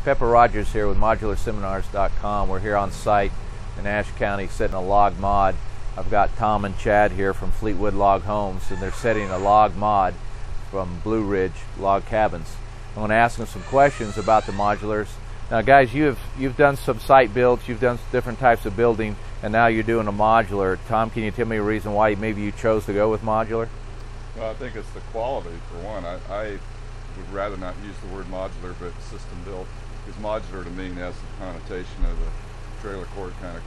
Pepper Rogers here with ModularSeminars.com. We're here on site in Ashe County setting a log mod. I've got Tom and Chad here from Fleetwood Log Homes, and they're setting a log mod from Blue Ridge Log Cabins. I'm going to ask them some questions about the modulars. Now guys, you've done some site builds, you've done different types of building, and now you're doing a modular. Tom, can you tell me a reason why maybe you chose to go with modular? Well, I think it's the quality for one. I would rather not use the word modular, but system built, because modular to me has the connotation of the trailer court kind of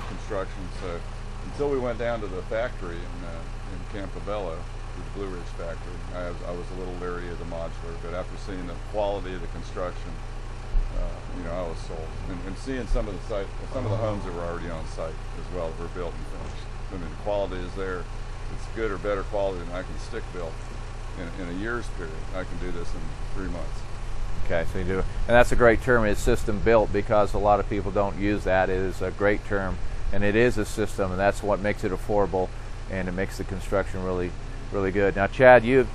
construction. So until we went down to the factory in Campobello, the Blue Ridge factory, I was a little leery of the modular, but after seeing the quality of the construction, I was sold. And seeing some of the homes that were already on site as well that were built and finished. I mean, the quality is there. It's good or better quality than I can stick build in a year's period. I can do this in 3 months. Okay, so you do, and that's a great term, is system built, because a lot of people don't use that. It is a great term, and it is a system, and that's what makes it affordable, and it makes the construction really, really good. Now, Chad, you'd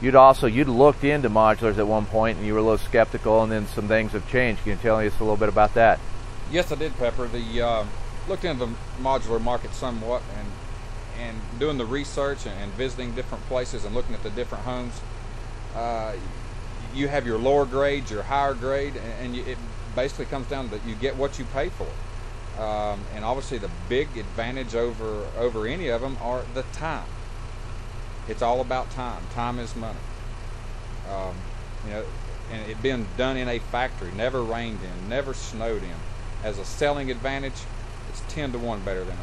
looked into modulars at one point, and you were a little skeptical, and then some things have changed. Can you tell us a little bit about that? Yes, I did, Pepper. Looked into the modular market somewhat, and doing the research and visiting different places and looking at the different homes. You have your lower grade, your higher grade, and it basically comes down to you get what you pay for. And obviously the big advantage over any of them are the time. It's all about time. Time is money. And it being done in a factory, never rained in, never snowed in. As a selling advantage, it's 10 to 1 better than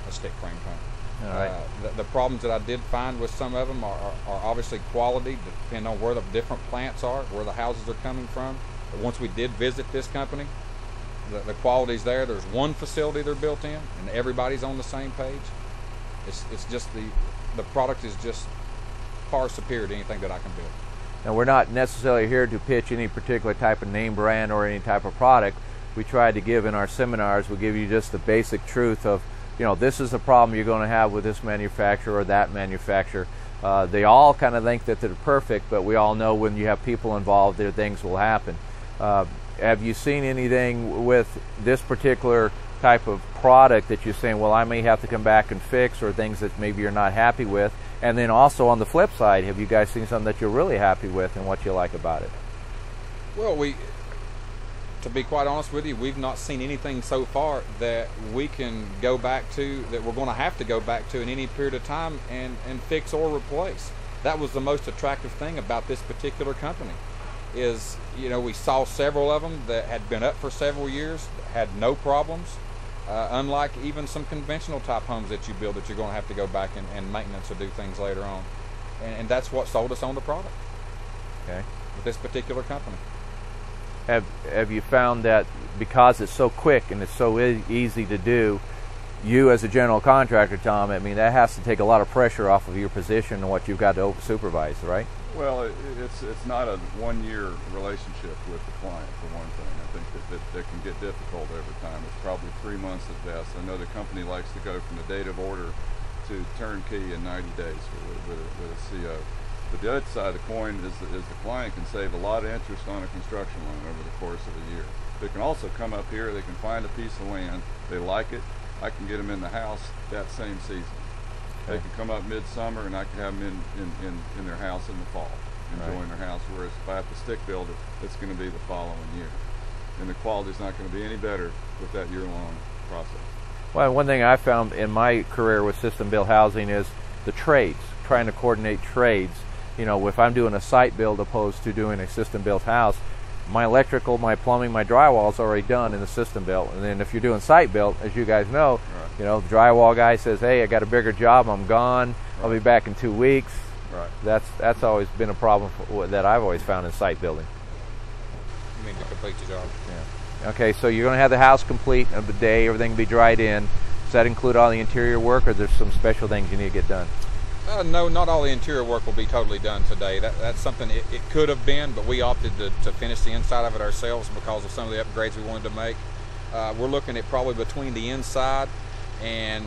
a stick frame home. All right. The problems that I did find with some of them are obviously quality, depending on where the different plants are, where the houses are coming from. But once we did visit this company, the quality's there. There's one facility they're built in, and everybody's on the same page. It's just the product is just far superior to anything that I can build. Now, we're not necessarily here to pitch any particular type of name brand or any type of product. We try to give in our seminars, we give you just the basic truth of, this is the problem you're going to have with this manufacturer or that manufacturer. They all kind of think that they're perfect, but we all know when you have people involved, there things will happen. Have you seen anything with this particular type of product that you're saying, well, I may have to come back and fix, or things that maybe you're not happy with? And then also on the flip side, have you guys seen something that you're really happy with and what you like about it? Well, to be quite honest with you, we've not seen anything so far that we can go back to, that we're going to have to go back to in any period of time and fix or replace. That was the most attractive thing about this particular company, is we saw several of them that had been up for several years, had no problems, unlike even some conventional type homes that you build that you're going to have to go back and maintenance or do things later on. And that's what sold us on the product. Okay. With this particular company. Have you found that because it's so quick and it's so easy to do, you as a general contractor, Tom, I mean, that has to take a lot of pressure off of your position and what you've got to supervise, right? Well, it's not a one-year relationship with the client, for one thing. I think that can get difficult over time. It's probably 3 months at best. I know the company likes to go from the date of order to turnkey in 90 days with a CO. But the other side of the coin is the client can save a lot of interest on a construction loan over the course of a year. They can also come up here, they can find a piece of land, they like it, I can get them in the house that same season. They can come up midsummer and I can have them in their house in the fall, enjoying their house, whereas if I have to stick build it, it's going to be the following year. And the quality's not going to be any better with that year-long process. Well, one thing I found in my career with system built housing is the trades, trying to coordinate trades. If I'm doing a site build opposed to doing a system built house, my electrical, my plumbing, my drywall is already done in the system built. And then if you're doing site built, as you guys know, the drywall guy says, hey, I got a bigger job, I'm gone, I'll be back in 2 weeks. Right. That's always been a problem that I've always found in site building. You mean to complete the job? Yeah. Okay, so you're going to have the house complete in a day, everything will be dried in. Does that include all the interior work, or there's some special things you need to get done? No, not all the interior work will be totally done today. That's something it could have been, but we opted to finish the inside of it ourselves because of some of the upgrades we wanted to make. We're looking at probably between the inside and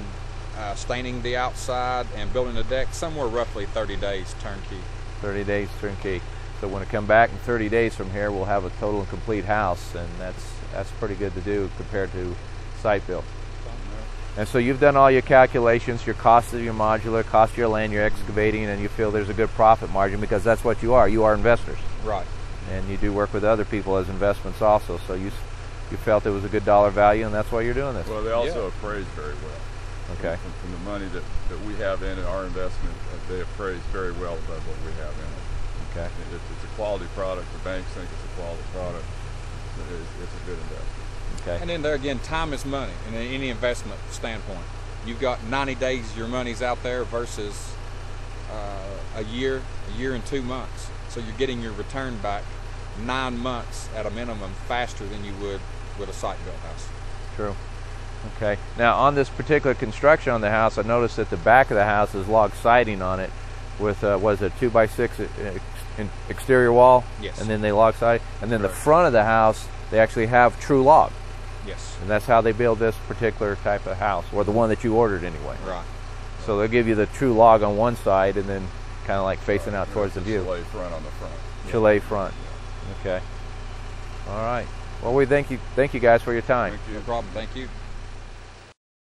staining the outside and building the deck, somewhere roughly 30 days turnkey. 30 days turnkey. So when it come back in 30 days from here, we'll have a total and complete house, and that's pretty good to do compared to site built. And so you've done all your calculations, your cost of your modular, cost of your land, your excavating, and you feel there's a good profit margin because that's what you are. You are investors. Right. And you do work with other people as investments also. So you felt it was a good dollar value, and that's why you're doing this. Well, they also appraise very well. Okay. From the money that we have in it, our investment, they appraise very well above what we have in it. Okay. It's a quality product. The banks think it's a quality product. It's a good investment. Okay. And then there again, time is money in any investment standpoint. You've got 90 days your money's out there versus a year and 2 months. So you're getting your return back 9 months at a minimum faster than you would with a site-built house. True. Okay. Now on this particular construction on the house, I noticed that the back of the house is log siding on it with was it 2x6 exterior wall? Yes. And then they log side, and then Right. the front of the house they actually have true log. Yes. And that's how they build this particular type of house, or the one that you ordered anyway. Right. So they'll give you the true log on one side, and then kind of like facing out towards the view. Chalet front on the front. Chalet front. Okay. All right. Well, we thank you guys for your time. Thank you. No problem. Thank you.